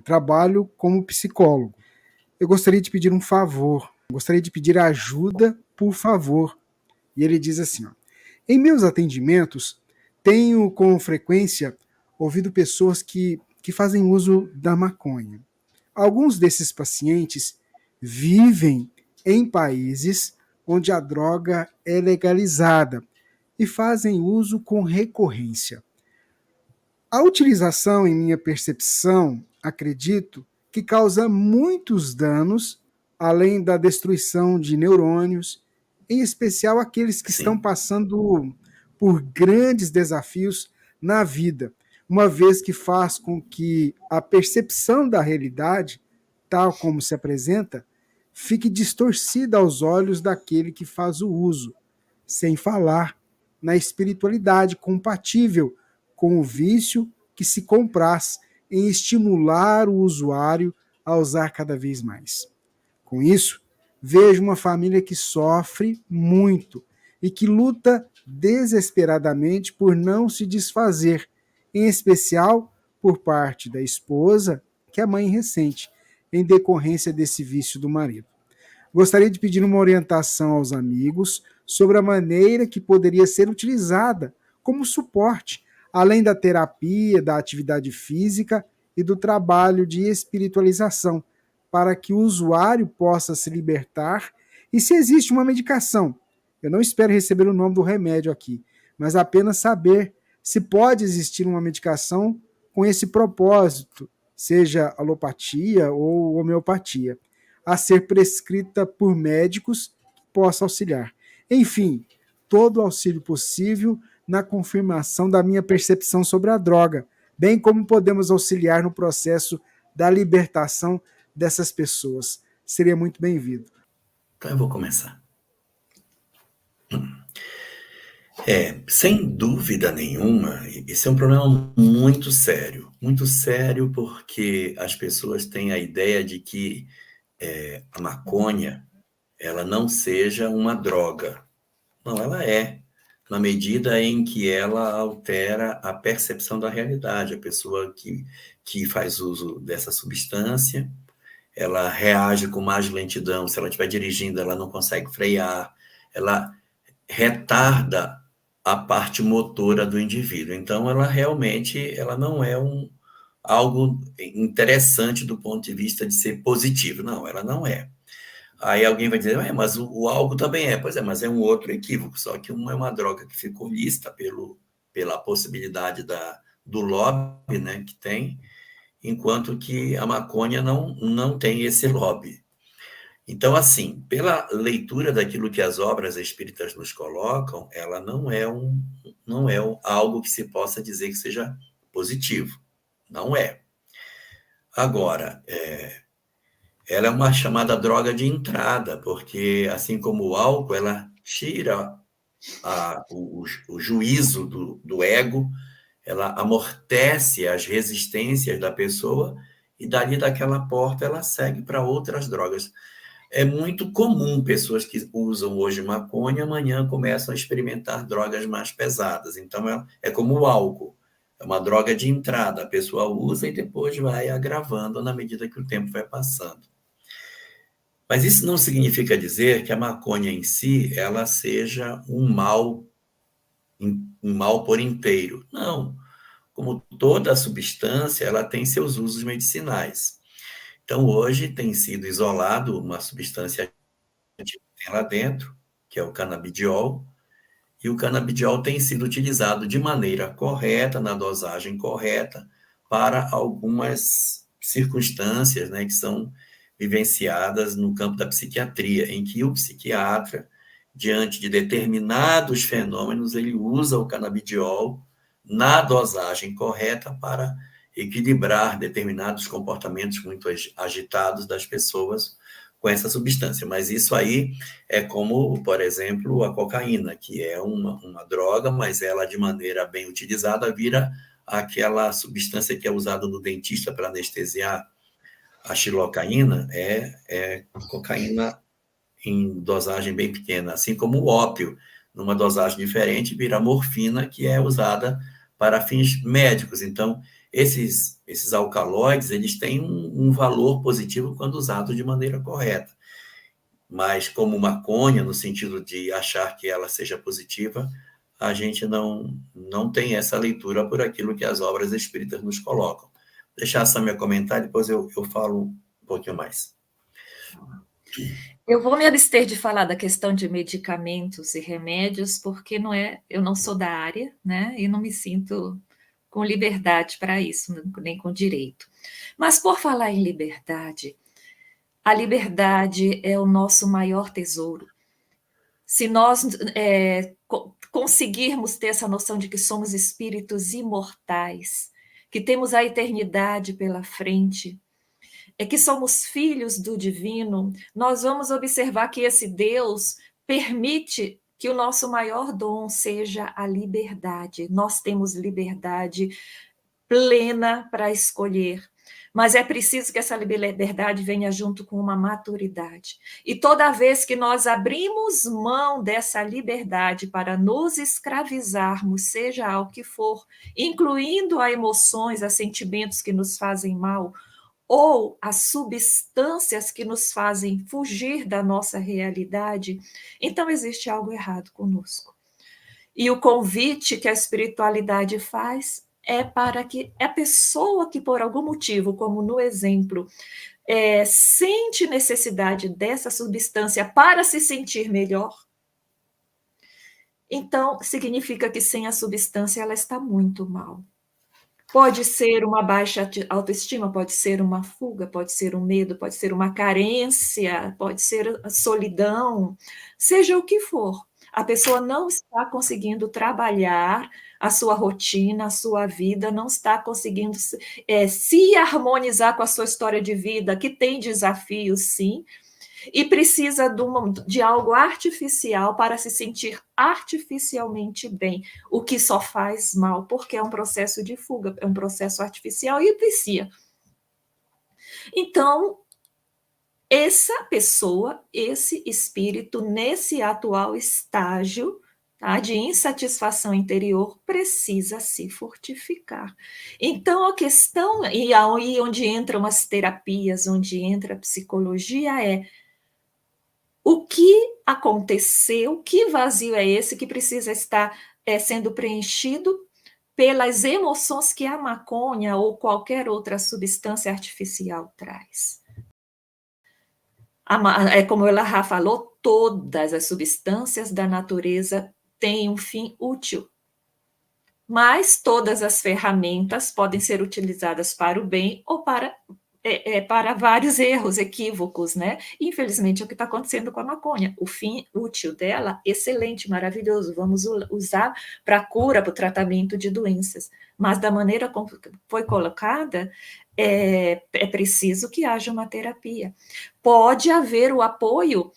Eu trabalho como psicólogo. Eu gostaria de pedir um favor, gostaria de pedir ajuda, por favor. E ele diz assim, ó, em meus atendimentos, tenho com frequência ouvido pessoas que fazem uso da maconha. Alguns desses pacientes vivem em países onde a droga é legalizada e fazem uso com recorrência. A utilização, em minha percepção, acredito que causa muitos danos, além da destruição de neurônios, em especial aqueles que estão Sim. passando por grandes desafios na vida, uma vez que faz com que a percepção da realidade, tal como se apresenta, fique distorcida aos olhos daquele que faz o uso, sem falar na espiritualidade compatível com o vício que se compraz em estimular o usuário a usar cada vez mais. Com isso, vejo uma família que sofre muito e que luta desesperadamente por não se desfazer, em especial por parte da esposa, que é mãe recente, em decorrência desse vício do marido. Gostaria de pedir uma orientação aos amigos sobre a maneira que poderia ser utilizada como suporte, além da terapia, da atividade física e do trabalho de espiritualização, para que o usuário possa se libertar e se existe uma medicação. Eu não espero receber o nome do remédio aqui, mas apenas saber se pode existir uma medicação com esse propósito, seja alopatia ou homeopatia, a ser prescrita por médicos que possam auxiliar. Enfim, todo o auxílio possível na confirmação da minha percepção sobre a droga, bem como podemos auxiliar no processo da libertação dessas pessoas. Seria muito bem-vindo. Então eu vou começar. Sem dúvida nenhuma, esse é um problema muito sério porque as pessoas têm a ideia de que a maconha ela não seja uma droga. Não, ela é, na medida em que ela altera a percepção da realidade. A pessoa que faz uso dessa substância, ela reage com mais lentidão. Se ela estiver dirigindo, ela não consegue frear, ela retarda a parte motora do indivíduo. Então, ela realmente ela não é algo interessante do ponto de vista de ser positivo. Não, ela não é. Aí alguém vai dizer, mas o álcool também é. Pois é, mas é um outro equívoco, só que uma é uma droga que ficou lista pela possibilidade do lobby, né, que tem, enquanto que a maconha não tem esse lobby. Então, assim, pela leitura daquilo que as obras espíritas nos colocam, ela não é algo que se possa dizer que seja positivo. Não é. Agora, ela é uma chamada droga de entrada, porque, assim como o álcool, ela tira o juízo do ego, ela amortece as resistências da pessoa e dali daquela porta ela segue para outras drogas. É muito comum pessoas que usam hoje maconha, amanhã começam a experimentar drogas mais pesadas. Então, é como o álcool, é uma droga de entrada. A pessoa usa e depois vai agravando na medida que o tempo vai passando. Mas isso não significa dizer que a maconha em si, ela seja um mal por inteiro. Não. Como toda substância, ela tem seus usos medicinais. Então, hoje tem sido isolado uma substância que tem lá dentro, que é o canabidiol, e o canabidiol tem sido utilizado de maneira correta, na dosagem correta, para algumas circunstâncias, né, que são vivenciadas no campo da psiquiatria, em que o psiquiatra, diante de determinados fenômenos, ele usa o canabidiol na dosagem correta para equilibrar determinados comportamentos muito agitados das pessoas com essa substância. Mas isso aí é como, por exemplo, a cocaína, que é uma droga, mas ela, de maneira bem utilizada, vira aquela substância que é usada no dentista para anestesiar. A xilocaína é cocaína em dosagem bem pequena, assim como o ópio, numa dosagem diferente, vira morfina, que é usada para fins médicos. Então, esses alcaloides, eles têm um valor positivo quando usados de maneira correta. Mas como maconha, no sentido de achar que ela seja positiva, a gente não tem essa leitura por aquilo que as obras espíritas nos colocam. Vou deixar essa minha comentário, depois eu falo um pouquinho mais. Eu vou me abster de falar da questão de medicamentos e remédios, porque eu não sou da área, né? E não me sinto com liberdade para isso, nem com direito. Mas por falar em liberdade, a liberdade é o nosso maior tesouro. Se nós conseguirmos ter essa noção de que somos espíritos imortais, que temos a eternidade pela frente, é que somos filhos do divino, nós vamos observar que esse Deus permite que o nosso maior dom seja a liberdade. Nós temos liberdade plena para escolher, mas é preciso que essa liberdade venha junto com uma maturidade. E toda vez que nós abrimos mão dessa liberdade para nos escravizarmos, seja ao que for, incluindo a emoções, a sentimentos que nos fazem mal, ou as substâncias que nos fazem fugir da nossa realidade, então existe algo errado conosco. E o convite que a espiritualidade faz é para que a pessoa que, por algum motivo, como no exemplo, sente necessidade dessa substância para se sentir melhor, então significa que sem a substância ela está muito mal. Pode ser uma baixa autoestima, pode ser uma fuga, pode ser um medo, pode ser uma carência, pode ser a solidão, seja o que for. A pessoa não está conseguindo trabalhar a sua rotina, a sua vida, não está conseguindo se harmonizar com a sua história de vida, que tem desafios, sim, e precisa de algo artificial para se sentir artificialmente bem, o que só faz mal, porque é um processo de fuga, é um processo artificial e vicia. Então, essa pessoa, esse espírito, nesse atual estágio, tá, de insatisfação interior, precisa se fortificar. Então, a questão, e aí onde entram as terapias, onde entra a psicologia, o que aconteceu, que vazio é esse que precisa estar sendo preenchido pelas emoções que a maconha ou qualquer outra substância artificial traz. Como ela já falou, todas as substâncias da natureza têm um fim útil, mas todas as ferramentas podem ser utilizadas para o bem ou para vários erros, equívocos, né? Infelizmente é o que está acontecendo com a maconha. O fim útil dela, excelente, maravilhoso, vamos usar para a cura, para o tratamento de doenças. Mas da maneira como foi colocada, é preciso que haja uma terapia. Pode haver o apoio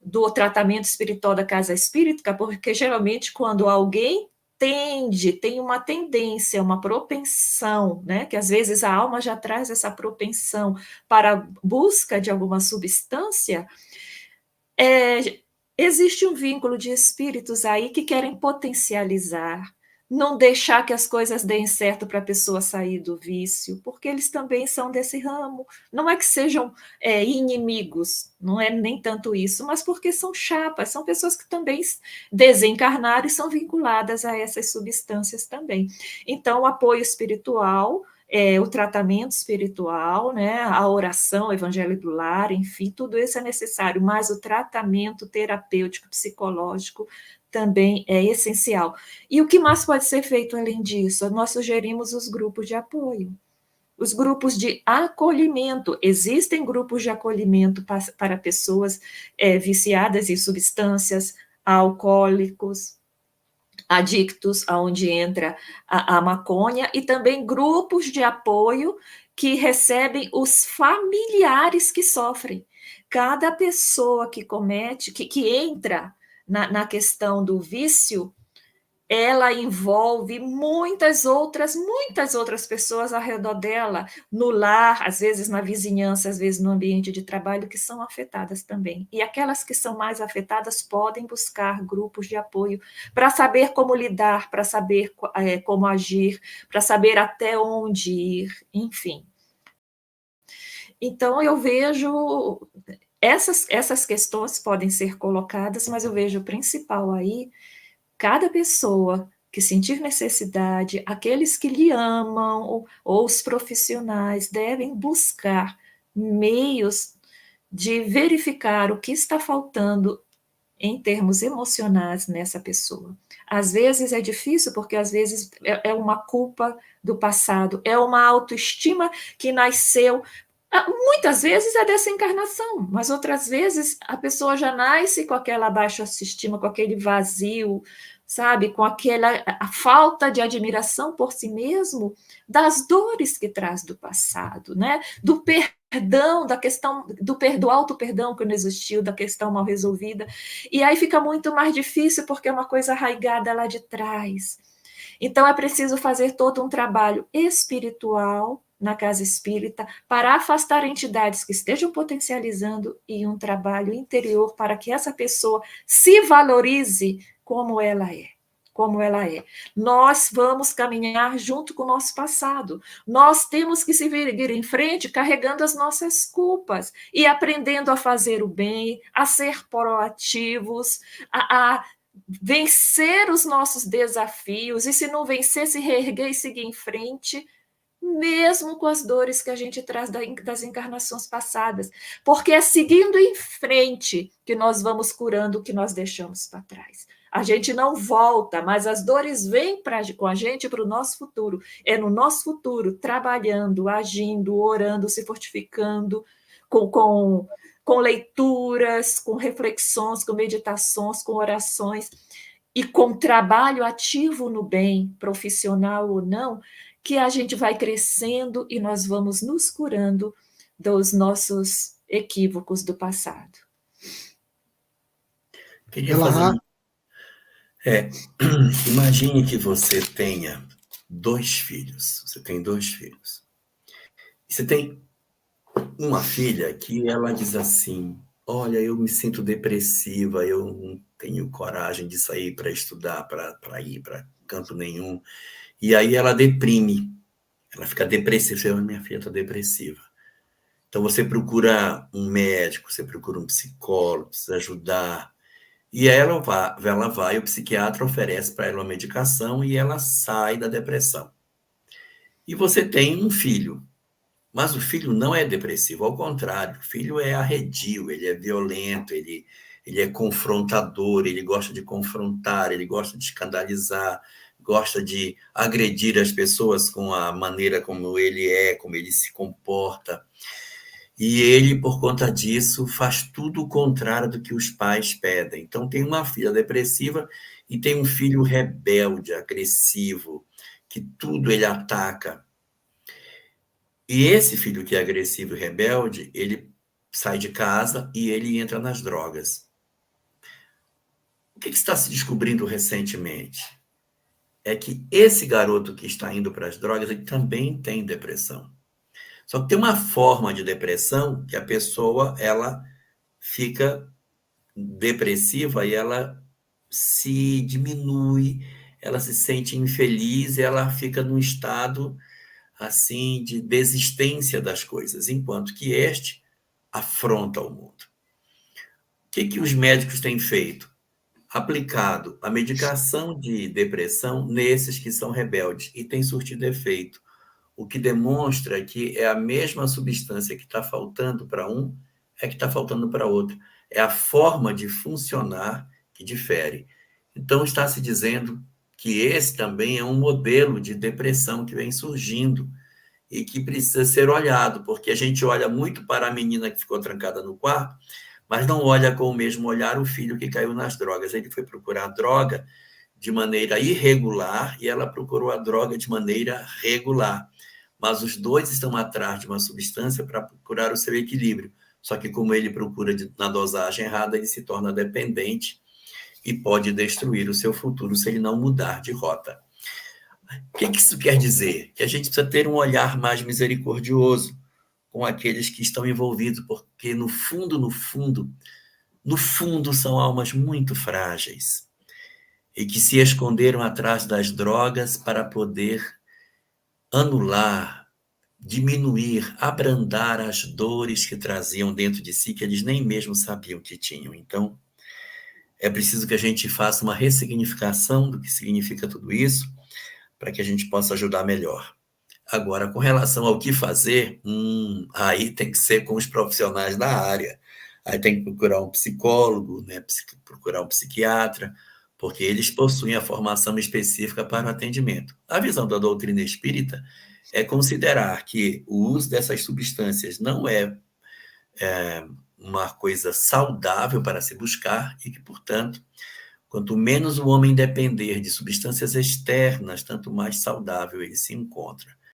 do tratamento espiritual da casa espírita, porque geralmente quando alguém tem uma tendência, uma propensão, né, que às vezes a alma já traz essa propensão para a busca de alguma substância, existe um vínculo de espíritos aí que querem potencializar, não deixar que as coisas deem certo para a pessoa sair do vício, porque eles também são desse ramo. Não é que sejam inimigos, não é nem tanto isso, mas porque são chapas, são pessoas que também desencarnaram e são vinculadas a essas substâncias também. Então, o apoio espiritual, o tratamento espiritual, né, a oração, o evangelho do lar, enfim, tudo isso é necessário, mas o tratamento terapêutico, psicológico, também é essencial. E o que mais pode ser feito além disso? Nós sugerimos os grupos de apoio, os grupos de acolhimento. Existem grupos de acolhimento para pessoas viciadas em substâncias, alcoólicos, adictos, aonde entra a maconha, e também grupos de apoio que recebem os familiares que sofrem. Cada pessoa que comete, que entra na questão do vício, ela envolve muitas outras pessoas ao redor dela, no lar, às vezes na vizinhança, às vezes no ambiente de trabalho, que são afetadas também. E aquelas que são mais afetadas podem buscar grupos de apoio para saber como lidar, para saber como agir, para saber até onde ir, enfim. Então, eu vejo essas questões podem ser colocadas, mas eu vejo o principal aí, cada pessoa que sentir necessidade, aqueles que lhe amam, ou os profissionais, devem buscar meios de verificar o que está faltando em termos emocionais nessa pessoa. Às vezes é difícil, porque às vezes é uma culpa do passado, é uma autoestima que nasceu. Muitas vezes é dessa encarnação, mas outras vezes a pessoa já nasce com aquela baixa autoestima, com aquele vazio, sabe? Com a falta de admiração por si mesmo, das dores que traz do passado, né? Do perdão, da questão do auto-perdão que não existiu, da questão mal resolvida. E aí fica muito mais difícil, porque é uma coisa arraigada lá de trás. Então, é preciso fazer todo um trabalho espiritual na casa espírita para afastar entidades que estejam potencializando, e um trabalho interior para que essa pessoa se valorize como ela é. Como ela é. Nós vamos caminhar junto com o nosso passado. Nós temos que seguir em frente carregando as nossas culpas e aprendendo a fazer o bem, a ser proativos, a vencer os nossos desafios, e se não vencer, se reerguer e seguir em frente, mesmo com as dores que a gente traz das encarnações passadas, porque é seguindo em frente que nós vamos curando o que nós deixamos para trás. A gente não volta, mas as dores vêm com a gente para o nosso futuro. É no nosso futuro, trabalhando, agindo, orando, se fortificando, com leituras, com reflexões, com meditações, com orações, e com trabalho ativo no bem, profissional ou não, que a gente vai crescendo e nós vamos nos curando dos nossos equívocos do passado. Queria fazer um... imagine que você tenha 2 filhos. Você tem 2 filhos. Você tem uma filha que ela diz assim: olha, eu me sinto depressiva, eu não tenho coragem de sair para estudar, para ir para canto nenhum. E aí ela deprime, ela fica depressiva. Você, minha filha está depressiva. Então você procura um médico, você procura um psicólogo, precisa ajudar. E ela vai, o psiquiatra oferece para ela uma medicação e ela sai da depressão. E você tem um filho. Mas o filho não é depressivo, ao contrário, o filho é arredio, ele é violento, ele é confrontador, ele gosta de confrontar, ele gosta de escandalizar, gosta de agredir as pessoas com a maneira como ele é, como ele se comporta. E ele, por conta disso, faz tudo o contrário do que os pais pedem. Então, tem uma filha depressiva e tem um filho rebelde, agressivo, que tudo ele ataca. E esse filho que é agressivo e rebelde, ele sai de casa e ele entra nas drogas. O que está se descobrindo recentemente? É que esse garoto que está indo para as drogas, ele também tem depressão. Só que tem uma forma de depressão que a pessoa, ela fica depressiva e ela se diminui, ela se sente infeliz, ela fica num estado assim de desistência das coisas, enquanto que este afronta o mundo. O que os médicos têm feito? Aplicado a medicação de depressão nesses que são rebeldes, e tem surtido efeito, o que demonstra que é a mesma substância que está faltando para um, é que está faltando para outro. É a forma de funcionar que difere. Então, está se dizendo que esse também é um modelo de depressão que vem surgindo e que precisa ser olhado, porque a gente olha muito para a menina que ficou trancada no quarto, mas não olha com o mesmo olhar o filho que caiu nas drogas. Ele foi procurar droga de maneira irregular e ela procurou a droga de maneira regular. Mas os dois estão atrás de uma substância para procurar o seu equilíbrio. Só que como ele procura na dosagem errada, ele se torna dependente e pode destruir o seu futuro se ele não mudar de rota. O que isso quer dizer? Que a gente precisa ter um olhar mais misericordioso com aqueles que estão envolvidos, porque no fundo são almas muito frágeis e que se esconderam atrás das drogas para poder anular, diminuir, abrandar as dores que traziam dentro de si, que eles nem mesmo sabiam que tinham. Então, é preciso que a gente faça uma ressignificação do que significa tudo isso, para que a gente possa ajudar melhor. Agora, com relação ao que fazer, aí tem que ser com os profissionais da área. Aí tem que procurar um psicólogo, né, procurar um psiquiatra, porque eles possuem a formação específica para o atendimento. A visão da doutrina espírita é considerar que o uso dessas substâncias não é uma coisa saudável para se buscar e que, portanto, quanto menos o homem depender de substâncias externas, tanto mais saudável ele se encontra.